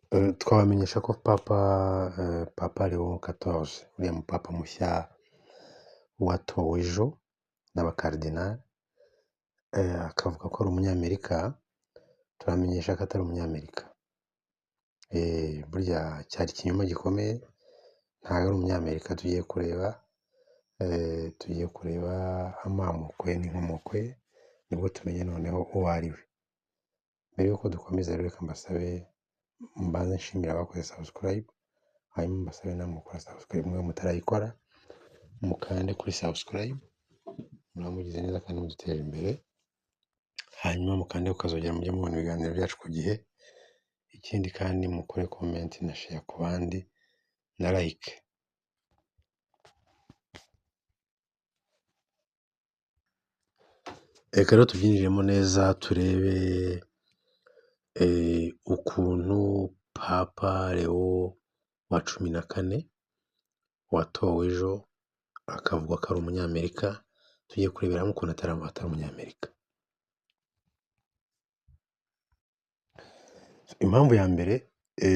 Twabamenyesha ko papa Leo 14 uriya mupapa mushya watowe ejo n'abakaridinali, akavuga ko ari umunyamerika. Turamenyesha ko atari umunyamerika. Burya cyari ikinyoma gikomeye, ntabwo ari umunyamerika. Tugiye kureba amamoko ye n'inkomoko ye, nibwo tumenye noneho uwo ari we. Mbere y'uko dukomeza rero reka mbasabe mbanze nshimira abakoze subscribe, hanyuma mbasabe namwe mukora subscribe mwe mutarayikora, mukande kuri subscribe, muramugize neza kandi mudutera imbere. Hanyuma mukande ukazogera mujye mubona ibiganiro byacu ku gihe. Ikindi kandi mukore comment na share ku bandi na like. Reka rero tubyinjiremo neza turebe ukuntu papa Leo wa 14 watowe ejo akavuga ko ari umunyamerika. Tugiye kurebera hamwe ukuntu atari umunyamerika. Impamvu ya mbere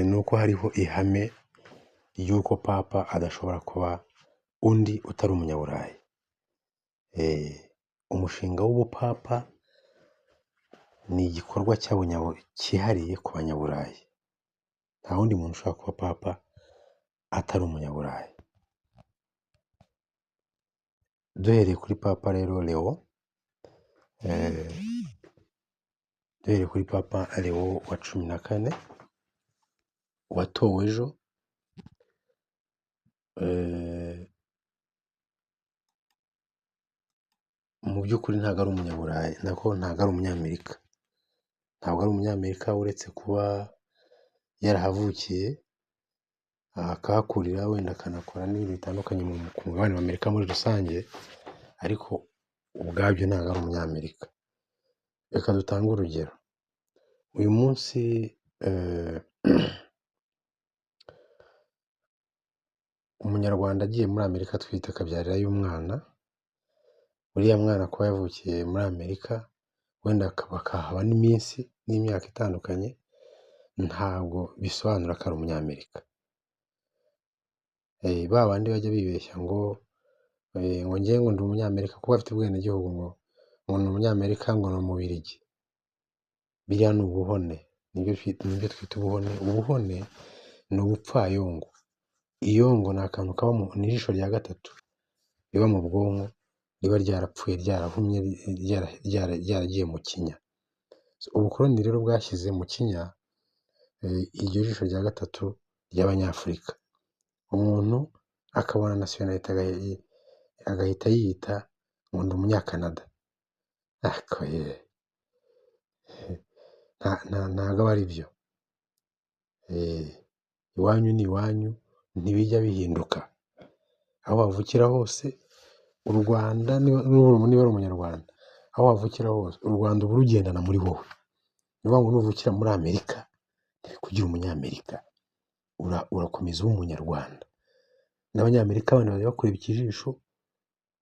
ni uko hariho ihame y'uko papa adashobora kuba undi utari umunyaburayi. Umushinga w'ubupapa ni igikorwa cyihariye ku banyaburayi. Nta wundi muntu ushobora kuba papa atari umunyaburayi. Duhereye kuri papa rero Leo, duhereye kuri papa Leo wa 14 watowe ejo, mu by'ukuri ntabwo ari umunyaburayi, ntabwo ari umunyamerika. Ntabwo ari umunyamerika uretse kuba yarahavukiye akahakurira, wenda akanakora n'ibintu bitandukanye ku mugabane wa Amerika muri rusange, ariko ubwabyo ntabwo ari umunyamerika. Reka dutange urugero. Uyu munsi umunyarwanda agiye muri Amerika twita akabyarirayo umwana. Uriya mwana kuba yavukiye muri Amerika, wenda bakahaba n'iminsi n'imyaka itandukanye, ntabwo bisobanura ko ari umunyamerika. Ba bandi bajya bibeshya ngo ngewe ngo ndi umunyamerika kuko afite ubwenegihugu, ngo ni umunyamerika, ngo ni umubirigi. Biriya ni ubuhone, nibyo twita ubuhone. Ubuhone ni ubupfayongo. Iyongo ni akantu kaba ni ijisho rya gatatu riba mu bwonko, riba ryarapfuye, ryarahumye, ryaragiye mu kinya. Ubukoloni rero bwashyize mu kinya iryo jisho rya gatatu ry'abanyafurika. Umuntu akabona nasiyonalite agahita yiyita ngo ndi umunyakanada. Ntabwo aba ari byo. Iwanyu ni iwanyu, ntibijya bihinduka. Aho wavukira hose, u Rwanda niba ari umunyarwanda, aho wavukira hose u Rwanda uba urugendana muri wowe. Ni ukuvuga ngo nuvukira muri Amerika ntibikugira umunyamerika, urakomeza ube umunyarwanda. N'abanyamerika bandi bajya bakureba ikijisho,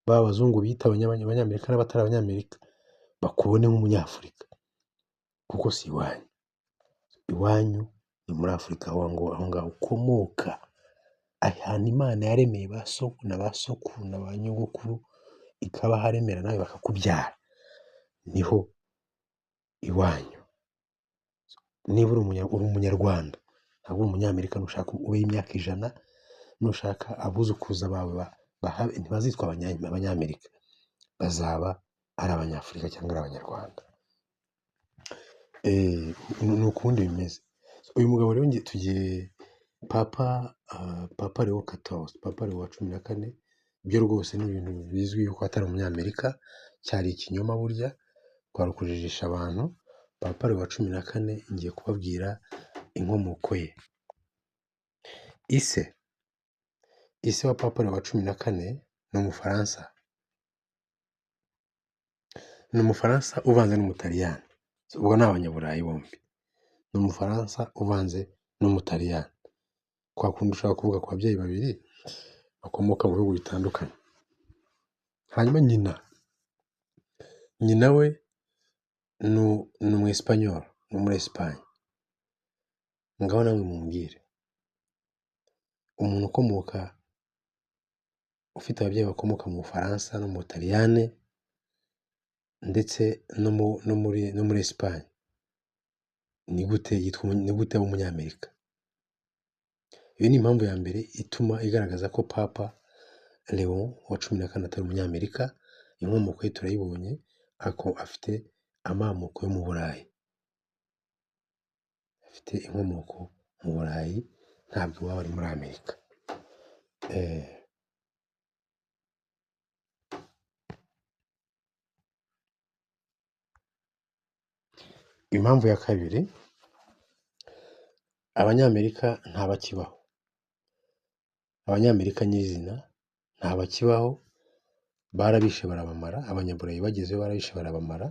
b'abazungu bita abanyamerika n'abatari abanyamerika, bakubone nk'umunyafurika kuko si iwanyu. Iwanyu ni muri Afurika, aho ngaho ukomoka, ahantu Imana yaremeye ba soko na ba sokuru na ba nyogokuru, ikabaharemera nawe bakakubyara, niho iwanyu. Niba uri umunyarwanda, ntabwo uri umunyamerika. Nushaka ube imyaka 100, nushaka abuzukuruza bawe ntibazitwa abanyamerika, bazaba ari abanyafurika cyangwa ari abanyarwanda. Ni ukundi bimeze. Uyu mugabo rero tugiye papa Leo 14, papa Leo wa 14, byo rwose ni ibintu bizwi yuko atari umunyamerika. Cyari ikinyoma burya, kwari ukujijisha abantu. Papa Leo wa 14 ngiye kubabwira inkomoko ye. Ise wa papa Leo wa 14 ni umufaransa. Ni umufaransa uvanze n'umutaliyani. Ubwo ni abanyaburayi bombi. Ni umufaransa uvanze n'umutaliyani. Kwa kundi ushaka kuvuga ku babyeyi babiri bakomoka mu bihugu bitandukanye. Hanyuma nyina we ni umu Espanyol, ni muri Espagne. ngaho namwe mumbwire, umuntu ufite ababyeyi bakomoka mu Bufaransa no mu Butaliyane ndetse no muri Esipanye, ni gute aba umunyamerika? Iyo ni impamvu ya mbere ituma igaragaza ko Papa Leon wa 14 atari umunyamerika. Inkomoko ye turayibonye, afite amamuko yo mu Burayi, afite inkomoko mu Burayi, ntabwo iwabo ari muri Amerika. Impamvu ya kabiri, abanyamerika ntabakibaho, abanyamerika nyirizina ntabakibaho, barabishe barabamara, abanyaburayi bagezeyo barabishe barabamara,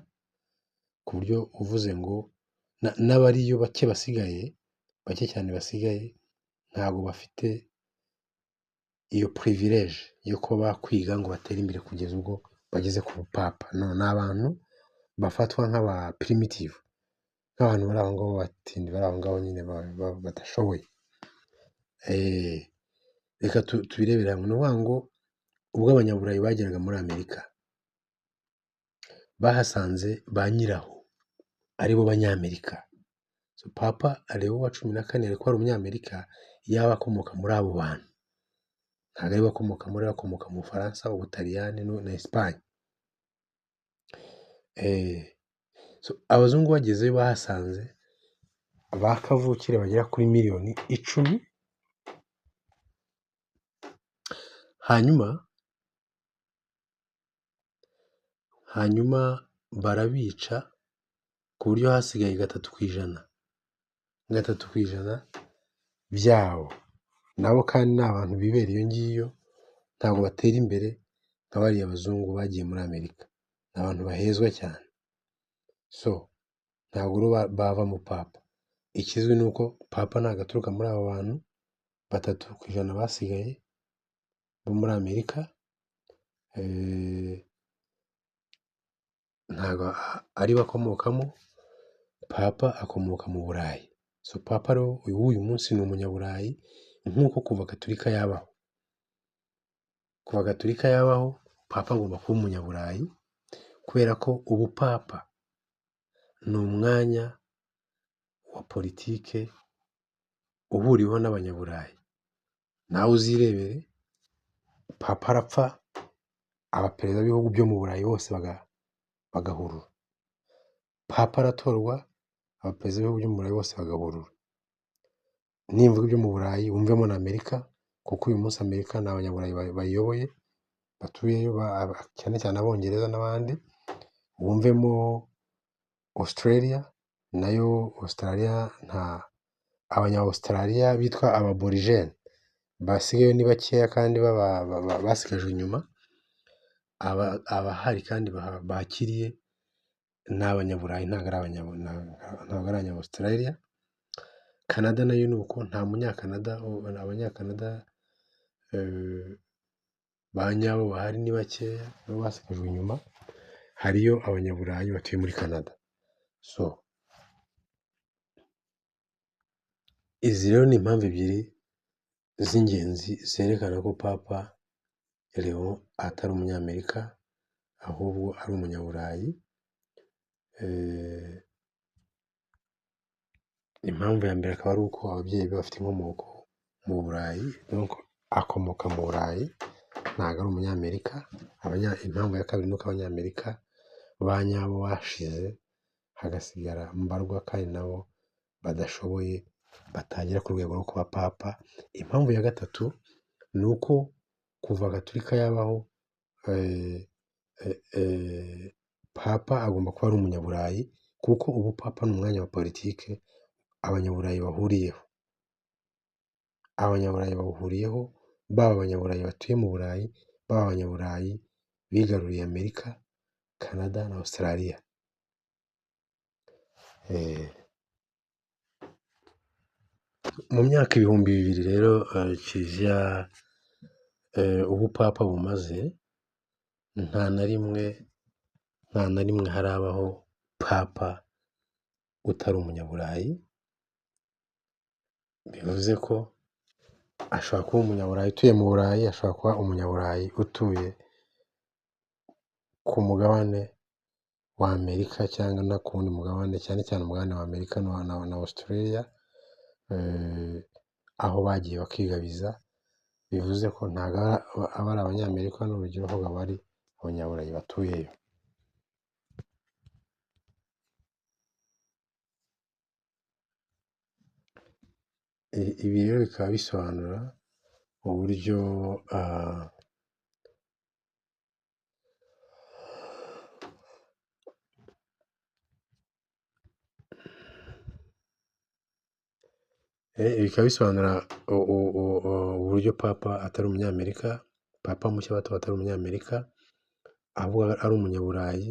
ku buryo uvuze ngo n'abariyo bake cyane basigaye ntabwo bafite iyo privilege yo kuba bakwiga ngo batere imbere kugeza ubwo bageze ku bupapa. No, ni abantu bafatwa nk'aba primitive, nk'abantu bari aho ngaho batindi, bari aho ngaho nyine badashoboye. Reka tubirebere hamwe. Ni ukuvuga ngo ubwo abanyaburayi bageraga muri Amerika bahasanze ba nyiraho aribo banyamerika. Papa Leo wa 14 ariko ari umunyamerika yaba akomoka muri abo bantu, ntabwo ari bakomoka mu Bufaransa, Ubutaliyani na Esipanye. Abazungu bagezeyo bahasanze ba kavukire bagera kuri miliyoni 10, hanyuma barabica ku buryo hasigaye 3% byabo. Nabo kandi ni abantu bibera iyo ngiyo, ntabwo batera imbere nka bariya abazungu bagiye muri Amerika, ni abantu bahezwa cyane. Ntabwo bava mu Papa. Ikizwi ni uko Papa ntabwo aturuka muri abo bantu 3% basigaye bo muri Amerika, ntabwo ari bakomokamo. Papa akomoka mu Burayi. Papa rero w'uyu munsi ni umunyaburayi, nk'uko kuva Gatolika yabaho, Papa agomba kuba umunyaburayi, kubera ko ubupapa ni umwanya wa politike uhuriweho n'abanyaburayi. Nawe uzirebere, Papa arapfa, abaperezida b'ibihugu byo mu Burayi bose bagahurura. Papa aratorwa, abaperezida b'ibihugu byo mu Burayi bose bagahurura. Nimvuga ibyo mu Burayi wumvemo na Amerika, kuko uyu munsi Amerika ni abanyaburayi bayiyoboye, batuyeyo, cyane cyane Abongereza n'abandi. Wumvemo Australia, nayo Australia nta abanya-Australia bitwa ababorigene basigaye ni bakeya kandi basigajwe inyuma. Abahari kandi bakiriye ni abanyaburayi, ntabwo ari abanya-Australia. Canada nayo ni uko, nta munyakanada, abanyakanada ba nyabo bahari ni bakeya, nabo basigajwe inyuma. Hariyo abanyaburayi batuye muri Canada. Izi rero ni impamvu ebyiri z'ingenzi zerekana ko Papa Leo atari umunyamerika, ahubwo ari umunyaburayi. Impamvu ya mbere akaba ari uko ababyeyi be bafite inkomoko mu Burayi, akomoka mu Burayi, ntabwo ari umunyamerika. Impamvu ya kabiri ni uko abanyamerika ba nyabo bashize, hagasigara mbarwa kandi nabo badashoboye, batagera ku rwego rwo kuba Papa. Impamvu ya gatatu ni uko kuva Gatolika yabaho, Papa agomba kuba ari umunyaburayi, kuko ubu Papa ni umwanya wa politike abanyaburayi bahuriyeho, baba abanyaburayi batuye mu Burayi, baba abanyaburayi bigaruriye Amerika, Canada na Australia. Mu myaka 2000 rero, Kiliziya, ubupapa bumaze, nta na rimwe harabaho Papa utari umunyaburayi. bivuze ko ashobora kuba umunyaburayi utuye mu Burayi, ashobora kuba umunyaburayi utuye ku mugabane wa Amerika cyangwa no ku wundi mugabane, cyane cyane umugabane wa Amerika na Australia, aho bagiye bakigabiza, bivuze ko ntabwo aba ari abanyamerika n'urugero, ahubwo aba ari abanyaburayi batuyeyo. Ibi rero bikaba bisobanura uburyo bikaba bisobanura uburyo papa atari umunyamerika, papa mushya atari umunyamerika, ahubwo ari umunyaburayi